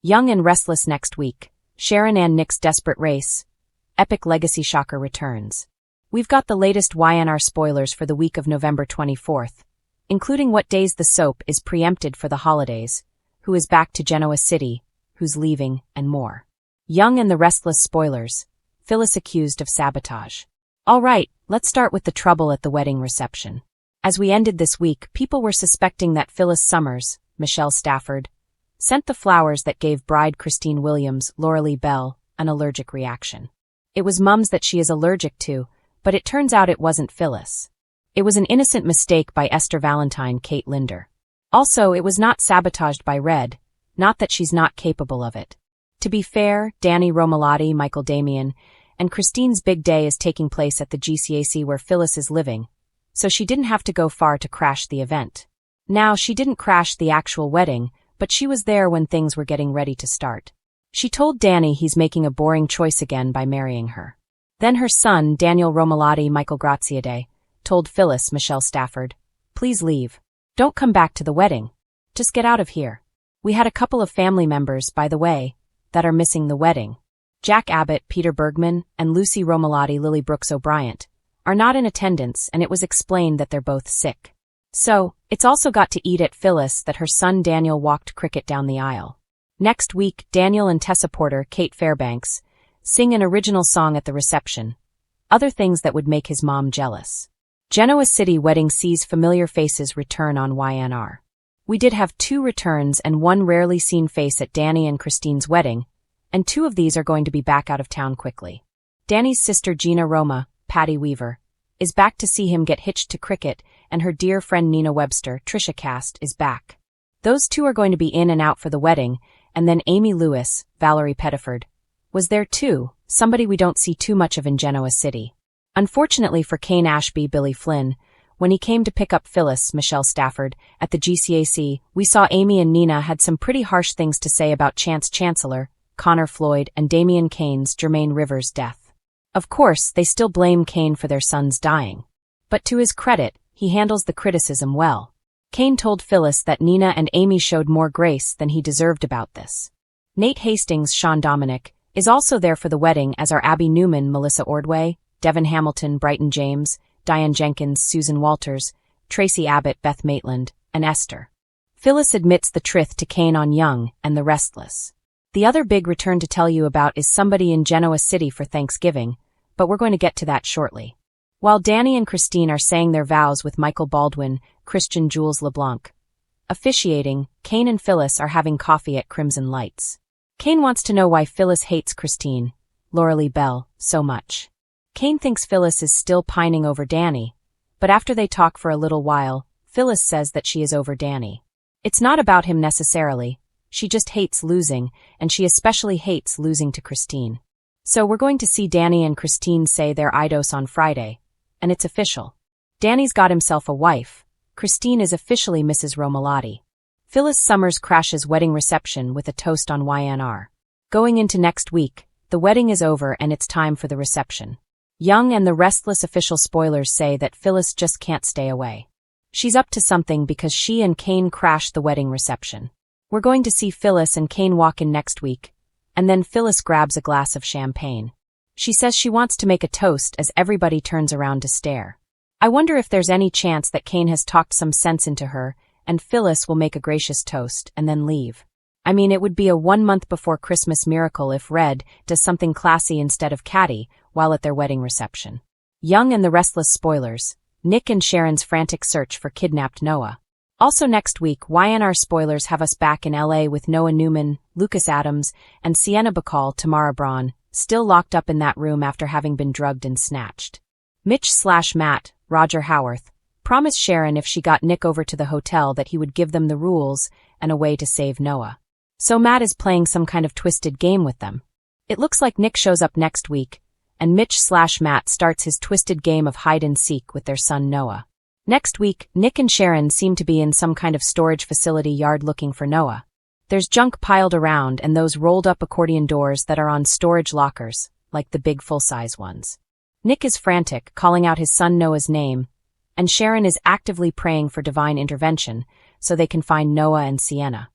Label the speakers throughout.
Speaker 1: Young and Restless next week. Sharon and Nick's desperate race. Epic legacy shocker returns. We've got the latest YandR spoilers for the week of November 24th, including what days the soap is preempted for the holidays, who is back to Genoa City, who's leaving, and more. Young and the Restless spoilers. Phyllis accused of sabotage. All right, let's start with the trouble at the wedding reception. As we ended this week, people were suspecting that Phyllis Summers, Michelle Stafford, sent the flowers that gave bride Christine Williams, Lauralee Bell, an allergic reaction. It was mums that she is allergic to, but it turns out it wasn't Phyllis. It was an innocent mistake by Esther Valentine, Kate Linder. Also, it was not sabotaged by Red, not that she's not capable of it. To be fair, Danny Romalotti, Michael Damian, and Christine's big day is taking place at the GCAC where Phyllis is living, so she didn't have to go far to crash the event. Now, she didn't crash the actual wedding, but she was there when things were getting ready to start. She told Danny he's making a boring choice again by marrying her. Then her son, Daniel Romalotti Michael Graziade, told Phyllis Michelle Stafford, "Please leave. Don't come back to the wedding. Just get out of here. We had a couple of family members, by the way, that are missing the wedding. Jack Abbott, Peter Bergman, and Lucy Romalotti Lily Brooks O'Brien are not in attendance, and it was explained that they're both sick. So, it's also got to eat at Phyllis that her son Daniel walked cricket down the aisle. Next week, Daniel and Tessa Porter, Kate Fairbanks, sing an original song at the reception. Other things that would make his mom jealous. Genoa City wedding sees familiar faces return on YandR. We did have 2 returns and 1 rarely seen face at Danny and Christine's wedding, and 2 of these are going to be back out of town quickly. Danny's sister Gina Roma, Patty Weaver, is back to see him get hitched to cricket, and her dear friend Nina Webster, Trisha Cast, is back. Those 2 are going to be in and out for the wedding, and then Amy Lewis, Valerie Pettiford, was there too, somebody we don't see too much of in Genoa City. Unfortunately for Kane Ashby, Billy Flynn, when he came to pick up Phyllis, Michelle Stafford, at the GCAC, we saw Amy and Nina had some pretty harsh things to say about Chance Chancellor, Connor Floyd, and Damian Kane's Jermaine Rivers' death. Of course, they still blame Kane for their son's dying. But to his credit, he handles the criticism well. Kane told Phyllis that Nina and Amy showed more grace than he deserved about this. Nate Hastings, Sean Dominic, is also there for the wedding, as are Abby Newman, Melissa Ordway, Devin Hamilton, Brighton James, Diane Jenkins, Susan Walters, Tracy Abbott, Beth Maitland, and Esther. Phyllis admits the truth to Kane on Young and the Restless. The other big return to tell you about is somebody in Genoa City for Thanksgiving, but we're going to get to that shortly. While Danny and Christine are saying their vows with Michael Baldwin, Christian Jules LeBlanc officiating, Kane and Phyllis are having coffee at Crimson Lights. Kane wants to know why Phyllis hates Christine, Lauralee Bell, so much. Kane thinks Phyllis is still pining over Danny, but after they talk for a little while, Phyllis says that she is over Danny. It's not about him necessarily, she just hates losing, and she especially hates losing to Christine. So we're going to see Danny and Christine say their idos on Friday, and it's official. Danny's got himself a wife. Christine is officially Mrs. Romalotti. Phyllis Summers crashes wedding reception with a toast on YandR. Going into next week, the wedding is over and it's time for the reception. Young and the Restless official spoilers say that Phyllis just can't stay away. She's up to something because she and Kane crashed the wedding reception. We're going to see Phyllis and Kane walk in next week, and then Phyllis grabs a glass of champagne. She says she wants to make a toast as everybody turns around to stare. I wonder if there's any chance that Kane has talked some sense into her, and Phyllis will make a gracious toast and then leave. I mean, it would be a 1 month before Christmas miracle if Red does something classy instead of catty while at their wedding reception. Young and the Restless spoilers. Nick and Sharon's frantic search for kidnapped Noah. Also next week, YandR spoilers have us back in LA with Noah Newman, Lucas Adams, and Sienna Bacall, Tamara Braun, still locked up in that room after having been drugged and snatched. Mitch/Matt, Roger Howarth, promised Sharon if she got Nick over to the hotel that he would give them the rules and a way to save Noah. So Matt is playing some kind of twisted game with them. It looks like Nick shows up next week, and Mitch/Matt starts his twisted game of hide and seek with their son Noah. Next week, Nick and Sharon seem to be in some kind of storage facility yard looking for Noah. There's junk piled around and those rolled-up accordion doors that are on storage lockers, like the big full-size ones. Nick is frantic, calling out his son Noah's name, and Sharon is actively praying for divine intervention so they can find Noah and Sienna.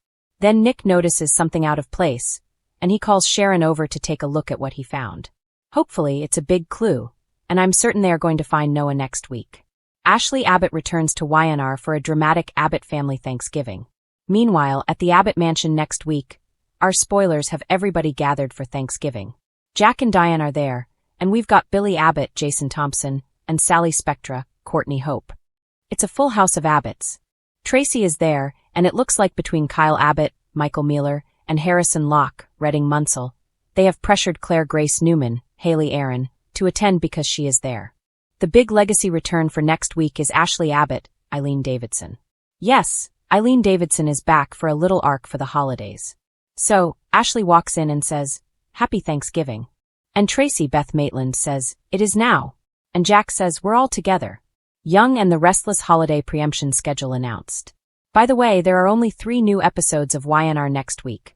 Speaker 1: Then Nick notices something out of place, and he calls Sharon over to take a look at what he found. Hopefully, it's a big clue, and I'm certain they are going to find Noah next week. Ashley Abbott returns to YandR for a dramatic Abbott family Thanksgiving. Meanwhile, at the Abbott mansion next week, our spoilers have everybody gathered for Thanksgiving. Jack and Diane are there, and we've got Billy Abbott, Jason Thompson, and Sally Spectra, Courtney Hope. It's a full house of Abbotts. Tracy is there, and it looks like between Kyle Abbott, Michael Mealer, and Harrison Locke, Redding Munsell, they have pressured Claire Grace Newman, Haley Aaron, to attend because she is there. The big legacy return for next week is Ashley Abbott, Eileen Davidson. Yes, Eileen Davidson is back for a little arc for the holidays. So, Ashley walks in and says, "Happy Thanksgiving." And Tracy Beth Maitland says, "It is now." And Jack says, "We're all together." Young and the Restless holiday preemption schedule announced. By the way, there are only 3 new episodes of YandR next week.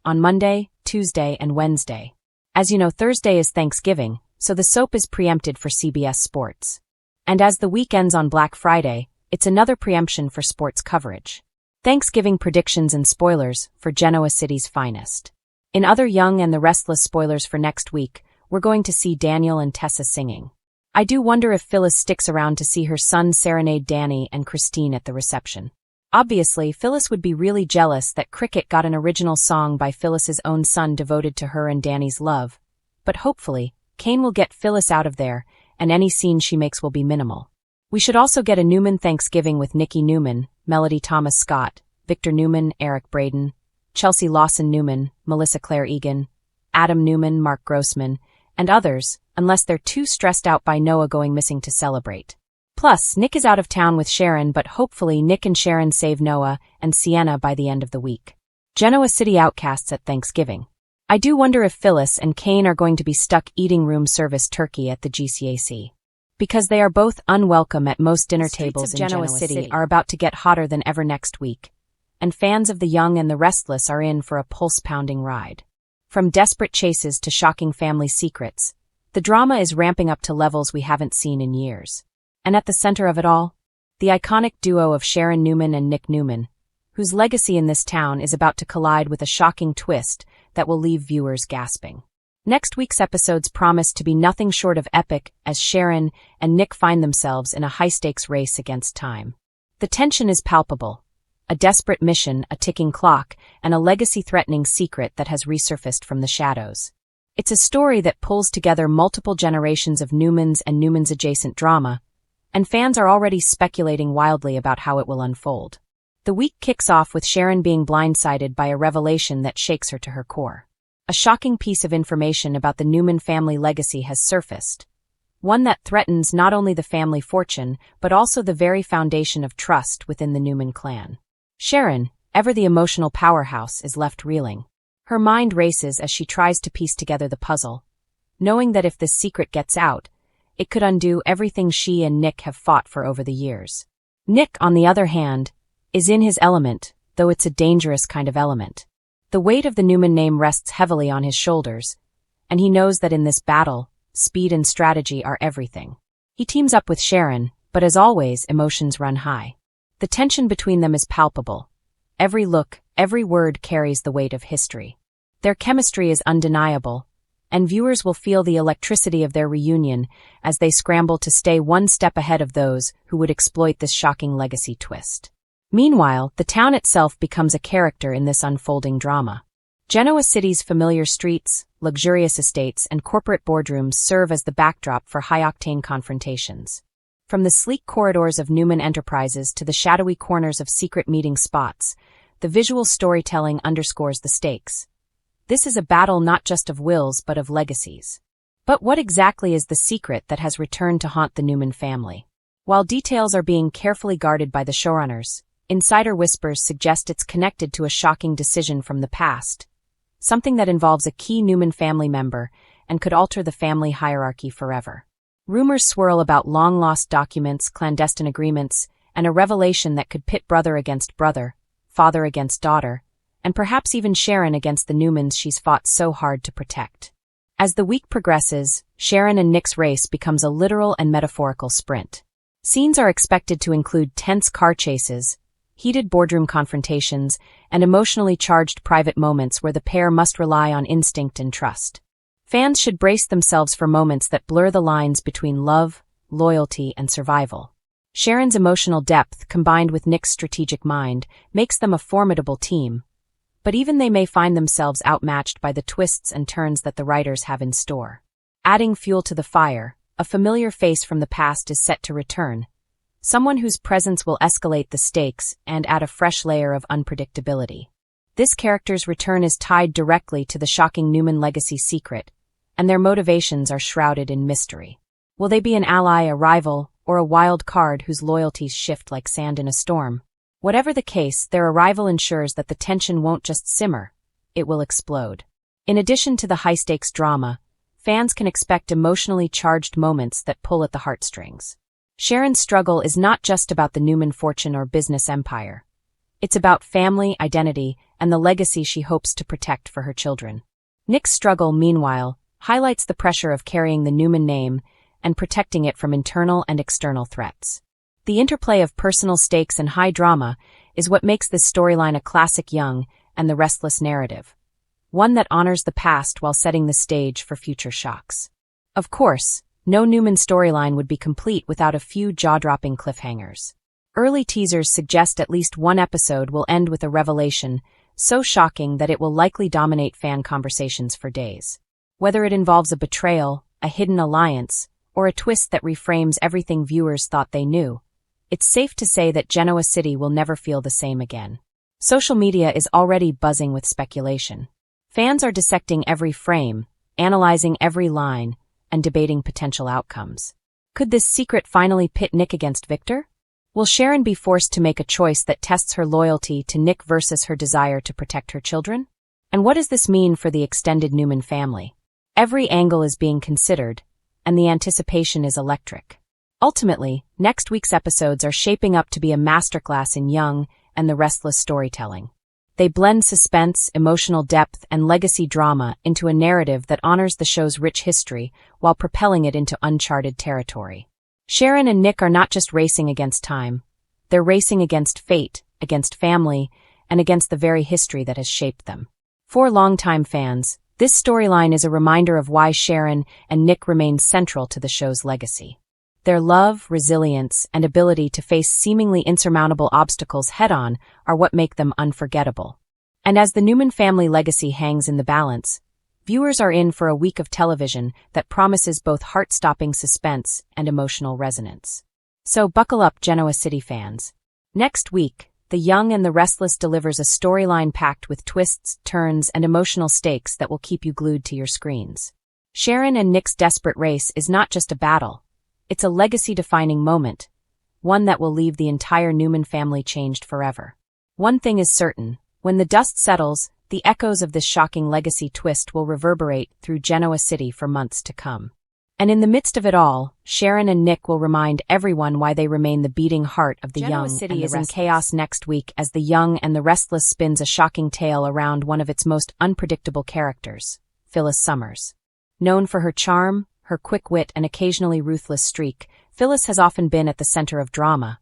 Speaker 1: On Monday, Tuesday, and Wednesday. As you know, Thursday is Thanksgiving, so the soap is preempted for CBS Sports. And as the week ends on Black Friday, it's another preemption for sports coverage. Thanksgiving predictions and spoilers for Genoa City's finest. In other Young and the Restless spoilers for next week, we're going to see Daniel and Tessa singing. I do wonder if Phyllis sticks around to see her son serenade Danny and Christine at the reception. Obviously, Phyllis would be really jealous that Cricket got an original song by Phyllis's own son devoted to her and Danny's love. But hopefully, Kane will get Phyllis out of there, and any scene she makes will be minimal. We should also get a Newman Thanksgiving with Nikki Newman, Melody Thomas Scott, Victor Newman, Eric Braden, Chelsea Lawson Newman, Melissa Claire Egan, Adam Newman, Mark Grossman, and others, unless they're too stressed out by Noah going missing to celebrate. Plus, Nick is out of town with Sharon, but hopefully Nick and Sharon save Noah and Sienna by the end of the week. Genoa City outcasts at Thanksgiving. I do wonder if Phyllis and Kane are going to be stuck eating room service turkey at the GCAC. Because they are both unwelcome at most dinner tables in Genoa City are about to get hotter than ever next week, and fans of the Young and the Restless are in for a pulse-pounding ride. From desperate chases to shocking family secrets, the drama is ramping up to levels we haven't seen in years. And at the center of it all, the iconic duo of Sharon Newman and Nick Newman, whose legacy in this town is about to collide with a shocking twist that will leave viewers gasping. Next week's episodes promise to be nothing short of epic as Sharon and Nick find themselves in a high-stakes race against time. The tension is palpable. A desperate mission, a ticking clock, and a legacy-threatening secret that has resurfaced from the shadows. It's a story that pulls together multiple generations of Newmans and Newmans-adjacent drama, and fans are already speculating wildly about how it will unfold. The week kicks off with Sharon being blindsided by a revelation that shakes her to her core. A shocking piece of information about the Newman family legacy has surfaced, one that threatens not only the family fortune, but also the very foundation of trust within the Newman clan. Sharon, ever the emotional powerhouse, is left reeling. Her mind races as she tries to piece together the puzzle, knowing that if this secret gets out, it could undo everything she and Nick have fought for over the years. Nick, on the other hand, is in his element, though it's a dangerous kind of element. The weight of the Newman name rests heavily on his shoulders, and he knows that in this battle, speed and strategy are everything. He teams up with Sharon, but as always, emotions run high. The tension between them is palpable. Every look, every word carries the weight of history. Their chemistry is undeniable, and viewers will feel the electricity of their reunion as they scramble to stay one step ahead of those who would exploit this shocking legacy twist. Meanwhile, the town itself becomes a character in this unfolding drama. Genoa City's familiar streets, luxurious estates, and corporate boardrooms serve as the backdrop for high-octane confrontations. From the sleek corridors of Newman Enterprises to the shadowy corners of secret meeting spots, the visual storytelling underscores the stakes. This is a battle not just of wills but of legacies. But what exactly is the secret that has returned to haunt the Newman family? While details are being carefully guarded by the showrunners, insider whispers suggest it's connected to a shocking decision from the past, something that involves a key Newman family member and could alter the family hierarchy forever. Rumors swirl about long-lost documents, clandestine agreements, and a revelation that could pit brother against brother, father against daughter, and perhaps even Sharon against the Newmans she's fought so hard to protect. As the week progresses, Sharon and Nick's race becomes a literal and metaphorical sprint. Scenes are expected to include tense car chases, heated boardroom confrontations, and emotionally charged private moments where the pair must rely on instinct and trust. Fans should brace themselves for moments that blur the lines between love, loyalty, and survival. Sharon's emotional depth, combined with Nick's strategic mind, makes them a formidable team. But even they may find themselves outmatched by the twists and turns that the writers have in store. Adding fuel to the fire, a familiar face from the past is set to return. Someone whose presence will escalate the stakes and add a fresh layer of unpredictability. This character's return is tied directly to the shocking Newman legacy secret, and their motivations are shrouded in mystery. Will they be an ally, a rival, or a wild card whose loyalties shift like sand in a storm? Whatever the case, their arrival ensures that the tension won't just simmer, it will explode. In addition to the high-stakes drama, fans can expect emotionally charged moments that pull at the heartstrings. Sharon's struggle is not just about the Newman fortune or business empire. It's about family, identity, and the legacy she hopes to protect for her children. Nick's struggle, meanwhile, highlights the pressure of carrying the Newman name and protecting it from internal and external threats. The interplay of personal stakes and high drama is what makes this storyline a classic Young and the Restless narrative, one that honors the past while setting the stage for future shocks. Of course, no Newman storyline would be complete without a few jaw-dropping cliffhangers. Early teasers suggest at least one episode will end with a revelation so shocking that it will likely dominate fan conversations for days. Whether it involves a betrayal, a hidden alliance, or a twist that reframes everything viewers thought they knew, it's safe to say that Genoa City will never feel the same again. Social media is already buzzing with speculation. Fans are dissecting every frame, analyzing every line, and debating potential outcomes. Could this secret finally pit Nick against Victor? Will Sharon be forced to make a choice that tests her loyalty to Nick versus her desire to protect her children? And what does this mean for the extended Newman family? Every angle is being considered, and the anticipation is electric. Ultimately, next week's episodes are shaping up to be a masterclass in Young and the Restless storytelling. They blend suspense, emotional depth, and legacy drama into a narrative that honors the show's rich history while propelling it into uncharted territory. Sharon and Nick are not just racing against time. They're racing against fate, against family, and against the very history that has shaped them. For longtime fans, this storyline is a reminder of why Sharon and Nick remain central to the show's legacy. Their love, resilience, and ability to face seemingly insurmountable obstacles head-on are what make them unforgettable. And as the Newman family legacy hangs in the balance, viewers are in for a week of television that promises both heart-stopping suspense and emotional resonance. So buckle up, Genoa City fans. Next week, The Young and the Restless delivers a storyline packed with twists, turns, and emotional stakes that will keep you glued to your screens. Sharon and Nick's desperate race is not just a battle. It's a legacy-defining moment, one that will leave the entire Newman family changed forever. One thing is certain, when the dust settles, the echoes of this shocking legacy twist will reverberate through Genoa City for months to come. And in the midst of it all, Sharon and Nick will remind everyone why they remain the beating heart of the Young and the Restless. Genoa City is in chaos next week as The Young and the Restless spins a shocking tale around one of its most unpredictable characters, Phyllis Summers. Known for her charm, her quick wit, and occasionally ruthless streak, Phyllis has often been at the center of drama.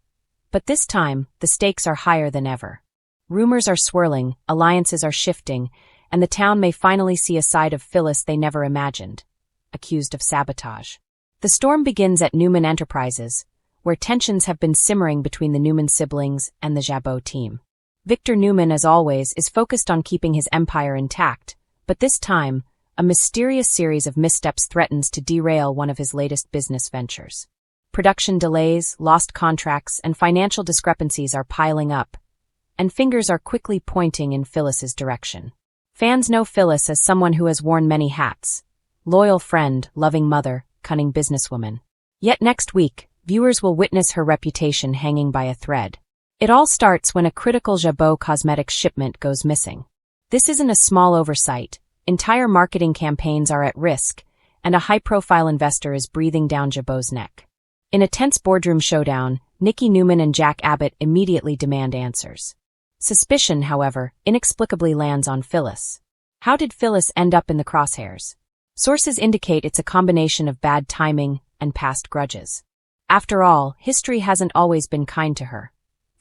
Speaker 1: But this time, the stakes are higher than ever. Rumors are swirling, alliances are shifting, and the town may finally see a side of Phyllis they never imagined, accused of sabotage. The storm begins at Newman Enterprises, where tensions have been simmering between the Newman siblings and the Jabot team. Victor Newman, as always, is focused on keeping his empire intact, but this time, a mysterious series of missteps threatens to derail one of his latest business ventures. Production delays, lost contracts, and financial discrepancies are piling up, and fingers are quickly pointing in Phyllis's direction. Fans know Phyllis as someone who has worn many hats: loyal friend, loving mother, cunning businesswoman. Yet next week, viewers will witness her reputation hanging by a thread. It all starts when a critical Jabot Cosmetics shipment goes missing. This isn't a small oversight. Entire marketing campaigns are at risk, and a high-profile investor is breathing down Jabot's neck. In a tense boardroom showdown, Nikki Newman and Jack Abbott immediately demand answers. Suspicion, however, inexplicably lands on Phyllis. How did Phyllis end up in the crosshairs? Sources indicate it's a combination of bad timing and past grudges. After all, history hasn't always been kind to her.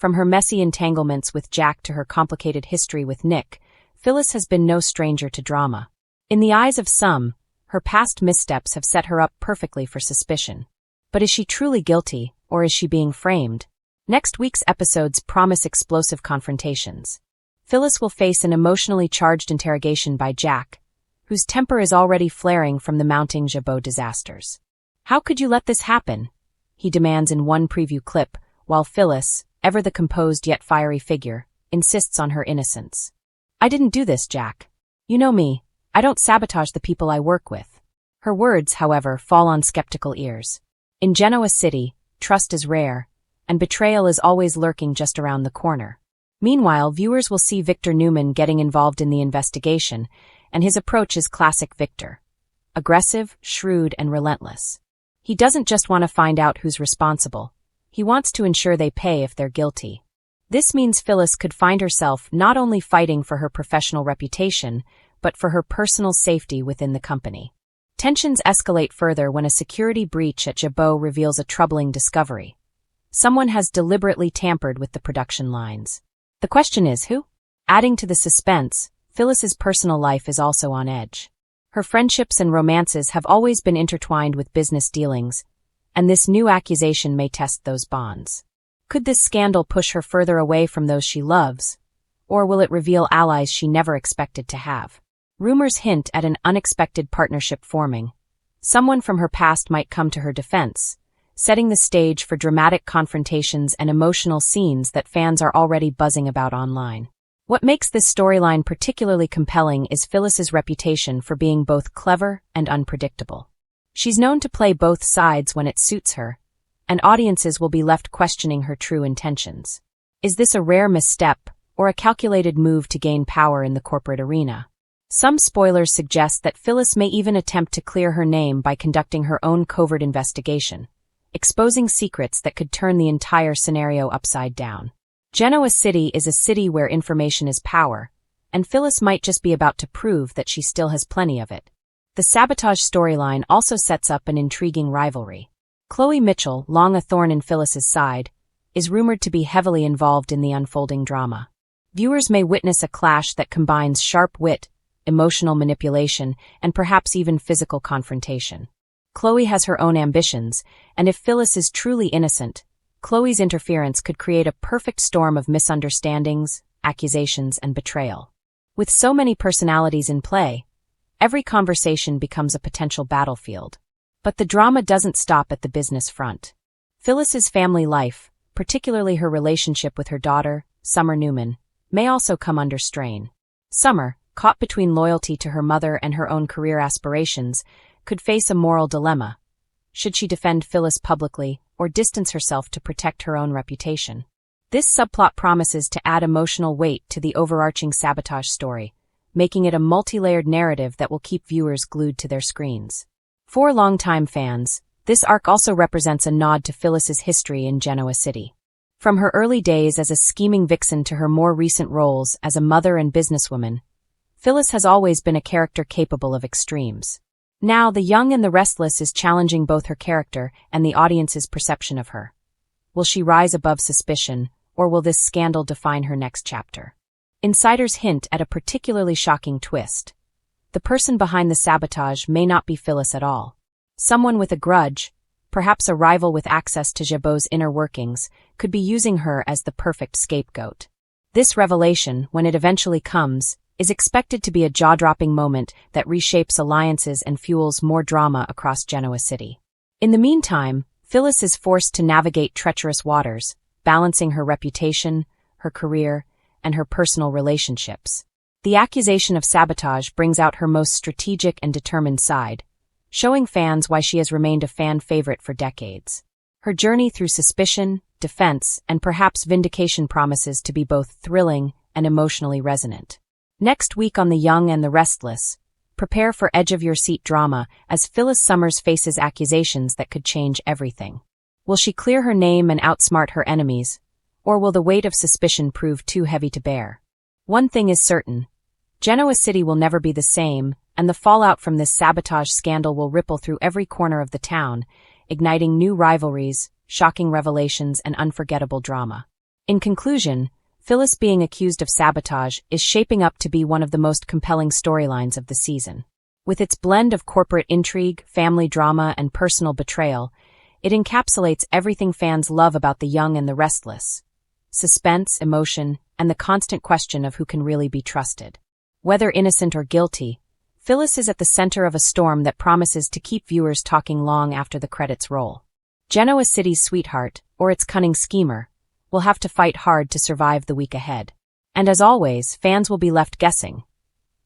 Speaker 1: From her messy entanglements with Jack to her complicated history with Nick, Phyllis has been no stranger to drama. In the eyes of some, her past missteps have set her up perfectly for suspicion. But is she truly guilty, or is she being framed? Next week's episodes promise explosive confrontations. Phyllis will face an emotionally charged interrogation by Jack, whose temper is already flaring from the mounting Jabot disasters. "How could you let this happen?" he demands in one preview clip, while Phyllis, ever the composed yet fiery figure, insists on her innocence. "I didn't do this, Jack. You know me, I don't sabotage the people I work with." Her words, however, fall on skeptical ears. In Genoa City, trust is rare, and betrayal is always lurking just around the corner. Meanwhile, viewers will see Victor Newman getting involved in the investigation, and his approach is classic Victor. Aggressive, shrewd, and relentless. He doesn't just want to find out who's responsible. He wants to ensure they pay if they're guilty. This means Phyllis could find herself not only fighting for her professional reputation, but for her personal safety within the company. Tensions escalate further when a security breach at Jabot reveals a troubling discovery. Someone has deliberately tampered with the production lines. The question is, who? Adding to the suspense, Phyllis's personal life is also on edge. Her friendships and romances have always been intertwined with business dealings, and this new accusation may test those bonds. Could this scandal push her further away from those she loves, or will it reveal allies she never expected to have? Rumors hint at an unexpected partnership forming. Someone from her past might come to her defense, setting the stage for dramatic confrontations and emotional scenes that fans are already buzzing about online. What makes this storyline particularly compelling is Phyllis's reputation for being both clever and unpredictable. She's known to play both sides when it suits her, and audiences will be left questioning her true intentions. Is this a rare misstep, or a calculated move to gain power in the corporate arena? Some spoilers suggest that Phyllis may even attempt to clear her name by conducting her own covert investigation, exposing secrets that could turn the entire scenario upside down. Genoa City is a city where information is power, and Phyllis might just be about to prove that she still has plenty of it. The sabotage storyline also sets up an intriguing rivalry. Chloe Mitchell, long a thorn in Phyllis's side, is rumored to be heavily involved in the unfolding drama. Viewers may witness a clash that combines sharp wit, emotional manipulation, and perhaps even physical confrontation. Chloe has her own ambitions, and if Phyllis is truly innocent, Chloe's interference could create a perfect storm of misunderstandings, accusations, and betrayal. With so many personalities in play, every conversation becomes a potential battlefield. But the drama doesn't stop at the business front. Phyllis's family life, particularly her relationship with her daughter, Summer Newman, may also come under strain. Summer, caught between loyalty to her mother and her own career aspirations, could face a moral dilemma. Should she defend Phyllis publicly or distance herself to protect her own reputation? This subplot promises to add emotional weight to the overarching sabotage story, making it a multi-layered narrative that will keep viewers glued to their screens. For longtime fans, this arc also represents a nod to Phyllis's history in Genoa City. From her early days as a scheming vixen to her more recent roles as a mother and businesswoman, Phyllis has always been a character capable of extremes. Now, the young and the restless is challenging both her character and the audience's perception of her. Will she rise above suspicion, or will this scandal define her next chapter? Insiders hint at a particularly shocking twist. The person behind the sabotage may not be Phyllis at all. Someone with a grudge, perhaps a rival with access to Jabot's inner workings, could be using her as the perfect scapegoat. This revelation, when it eventually comes, is expected to be a jaw-dropping moment that reshapes alliances and fuels more drama across Genoa City. In the meantime, Phyllis is forced to navigate treacherous waters, balancing her reputation, her career, and her personal relationships. The accusation of sabotage brings out her most strategic and determined side, showing fans why she has remained a fan favorite for decades. Her journey through suspicion, defense, and perhaps vindication promises to be both thrilling and emotionally resonant. Next week on The Young and the Restless, prepare for edge-of-your-seat drama as Phyllis Summers faces accusations that could change everything. Will she clear her name and outsmart her enemies, or will the weight of suspicion prove too heavy to bear? One thing is certain. Genoa City will never be the same, and the fallout from this sabotage scandal will ripple through every corner of the town, igniting new rivalries, shocking revelations, and unforgettable drama. In conclusion, Phyllis being accused of sabotage is shaping up to be one of the most compelling storylines of the season. With its blend of corporate intrigue, family drama, and personal betrayal, it encapsulates everything fans love about the young and the restless: suspense, emotion, and the constant question of who can really be trusted. Whether innocent or guilty, Phyllis is at the center of a storm that promises to keep viewers talking long after the credits roll. Genoa City's sweetheart, or its cunning schemer, will have to fight hard to survive the week ahead. And as always, fans will be left guessing.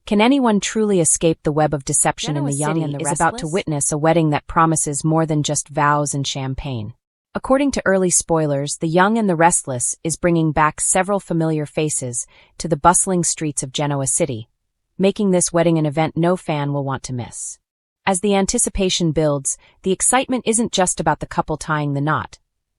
Speaker 1: Can anyone truly escape the web of deception in the young and the restless? Is about to witness a wedding that promises more than just vows and champagne. According to early spoilers, the young and the restless is bringing back several familiar faces to the bustling streets of Genoa City, making this wedding an event no fan will want to miss. As the anticipation builds, the excitement isn't just about the couple tying the knot.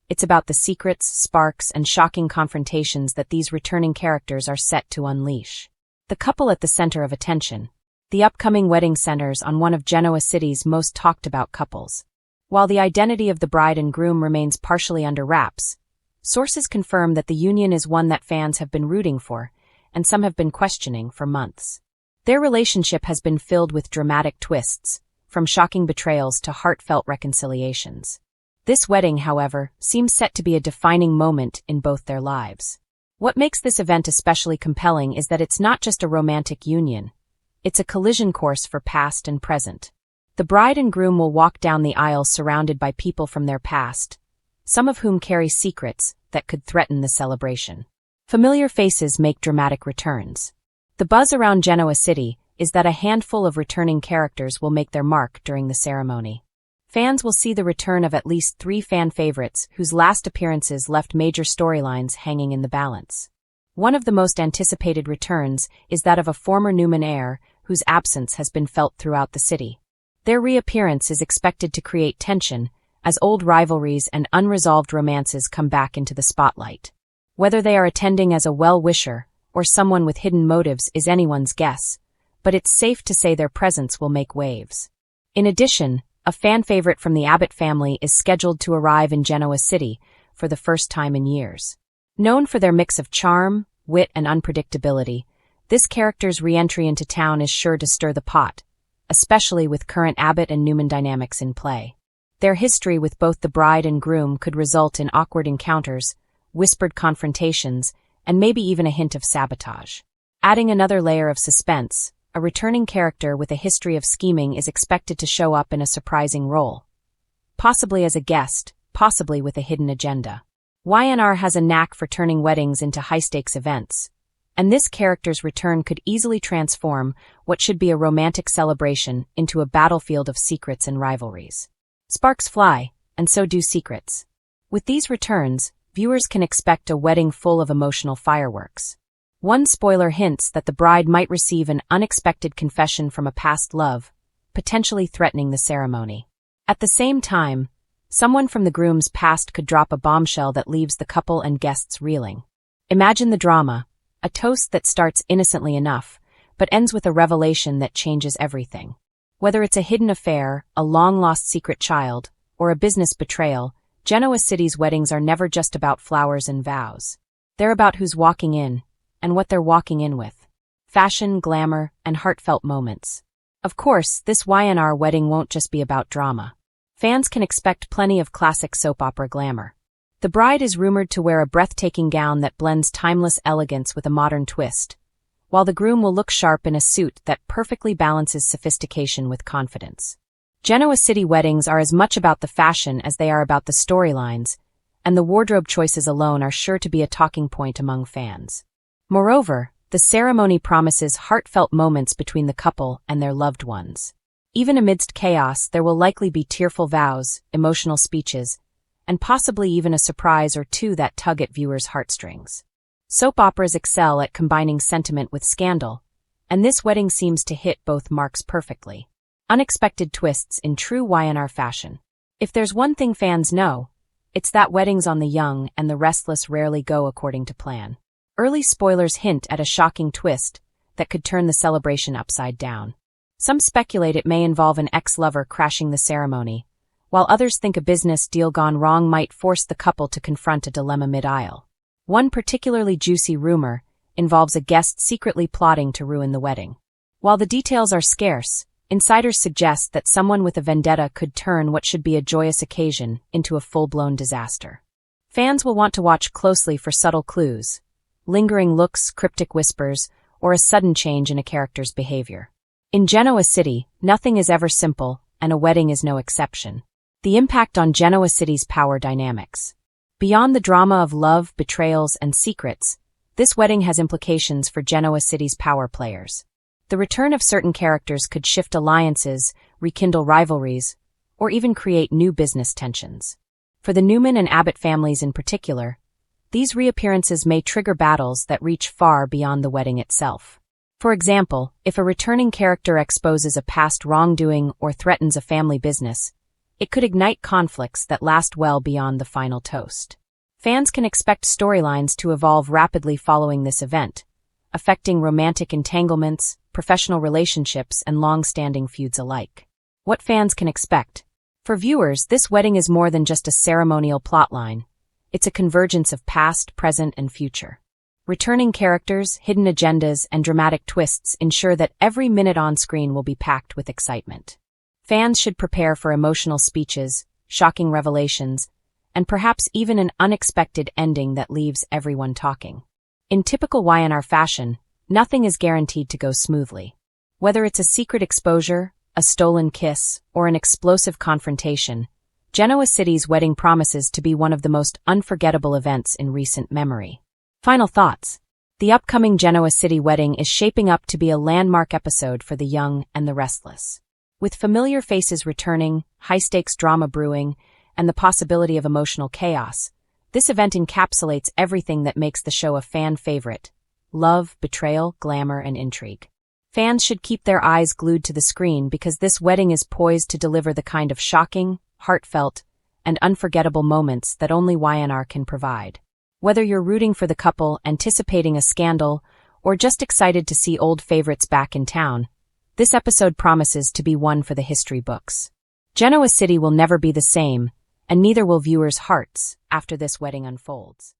Speaker 1: It's about the secrets, sparks, and shocking confrontations that these returning characters are set to unleash. The couple at the center of attention. The upcoming wedding centers on one of Genoa City's most talked-about couples. While the identity of the bride and groom remains partially under wraps, sources confirm that the union is one that fans have been rooting for, and some have been questioning for months. Their relationship has been filled with dramatic twists, from shocking betrayals to heartfelt reconciliations. This wedding, however, seems set to be a defining moment in both their lives. What makes this event especially compelling is that it's not just a romantic union. It's a collision course for past and present. The bride and groom will walk down the aisle surrounded by people from their past, some of whom carry secrets that could threaten the celebration. Familiar faces make dramatic returns. The buzz around Genoa City is that a handful of returning characters will make their mark during the ceremony. Fans will see the return of at least 3 fan favorites whose last appearances left major storylines hanging in the balance. One of the most anticipated returns is that of a former Newman heir whose absence has been felt throughout the city. Their reappearance is expected to create tension as old rivalries and unresolved romances come back into the spotlight. Whether they are attending as a well-wisher or someone with hidden motives is anyone's guess, but it's safe to say their presence will make waves. In addition, a fan favorite from the Abbott family is scheduled to arrive in Genoa City for the first time in years. Known for their mix of charm, wit, and unpredictability, this character's re-entry into town is sure to stir the pot, especially with current Abbott and Newman dynamics in play. Their history with both the bride and groom could result in awkward encounters, whispered confrontations, and maybe even a hint of sabotage. Adding another layer of suspense, a returning character with a history of scheming is expected to show up in a surprising role. Possibly as a guest, possibly with a hidden agenda. YandR has a knack for turning weddings into high-stakes events, and this character's return could easily transform what should be a romantic celebration into a battlefield of secrets and rivalries. Sparks fly, and so do secrets. With these returns, viewers can expect a wedding full of emotional fireworks. One spoiler hints that the bride might receive an unexpected confession from a past love, potentially threatening the ceremony. At the same time, someone from the groom's past could drop a bombshell that leaves the couple and guests reeling. Imagine the drama, a toast that starts innocently enough, but ends with a revelation that changes everything. Whether it's a hidden affair, a long-lost secret child, or a business betrayal, Genoa City's weddings are never just about flowers and vows. They're about who's walking in, and what they're walking in with. Fashion, glamour, and heartfelt moments. Of course, this YandR wedding won't just be about drama. Fans can expect plenty of classic soap opera glamour. The bride is rumored to wear a breathtaking gown that blends timeless elegance with a modern twist, while the groom will look sharp in a suit that perfectly balances sophistication with confidence. Genoa City weddings are as much about the fashion as they are about the storylines, and the wardrobe choices alone are sure to be a talking point among fans. Moreover, the ceremony promises heartfelt moments between the couple and their loved ones. Even amidst chaos, there will likely be tearful vows, emotional speeches, and possibly even a surprise or two that tug at viewers' heartstrings. Soap operas excel at combining sentiment with scandal, and this wedding seems to hit both marks perfectly. Unexpected twists in true YandR fashion. If there's one thing fans know, it's that weddings on the young and the restless rarely go according to plan. Early spoilers hint at a shocking twist that could turn the celebration upside down. Some speculate it may involve an ex-lover crashing the ceremony, while others think a business deal gone wrong might force the couple to confront a dilemma mid-aisle. One particularly juicy rumor involves a guest secretly plotting to ruin the wedding. While the details are scarce, insiders suggest that someone with a vendetta could turn what should be a joyous occasion into a full-blown disaster. Fans will want to watch closely for subtle clues, lingering looks, cryptic whispers, or a sudden change in a character's behavior. In Genoa City, nothing is ever simple, and a wedding is no exception. The impact on Genoa City's power dynamics. Beyond the drama of love, betrayals, and secrets, this wedding has implications for Genoa City's power players. The return of certain characters could shift alliances, rekindle rivalries, or even create new business tensions. For the Newman and Abbott families in particular, these reappearances may trigger battles that reach far beyond the wedding itself. For example, if a returning character exposes a past wrongdoing or threatens a family business, it could ignite conflicts that last well beyond the final toast. Fans can expect storylines to evolve rapidly following this event, affecting romantic entanglements, professional relationships, and long-standing feuds alike. What fans can expect? For viewers, this wedding is more than just a ceremonial plotline. It's a convergence of past, present, and future. Returning characters, hidden agendas, and dramatic twists ensure that every minute on screen will be packed with excitement. Fans should prepare for emotional speeches, shocking revelations, and perhaps even an unexpected ending that leaves everyone talking. In typical YandR fashion, nothing is guaranteed to go smoothly. Whether it's a secret exposure, a stolen kiss, or an explosive confrontation, Genoa City's wedding promises to be one of the most unforgettable events in recent memory. Final thoughts. The upcoming Genoa City wedding is shaping up to be a landmark episode for the young and the restless. With familiar faces returning, high-stakes drama brewing, and the possibility of emotional chaos, this event encapsulates everything that makes the show a fan favorite: love, betrayal, glamour, and intrigue. Fans should keep their eyes glued to the screen because this wedding is poised to deliver the kind of shocking, heartfelt, and unforgettable moments that only YandR can provide. Whether you're rooting for the couple, anticipating a scandal, or just excited to see old favorites back in town, this episode promises to be one for the history books. Genoa City will never be the same, and neither will viewers' hearts after this wedding unfolds.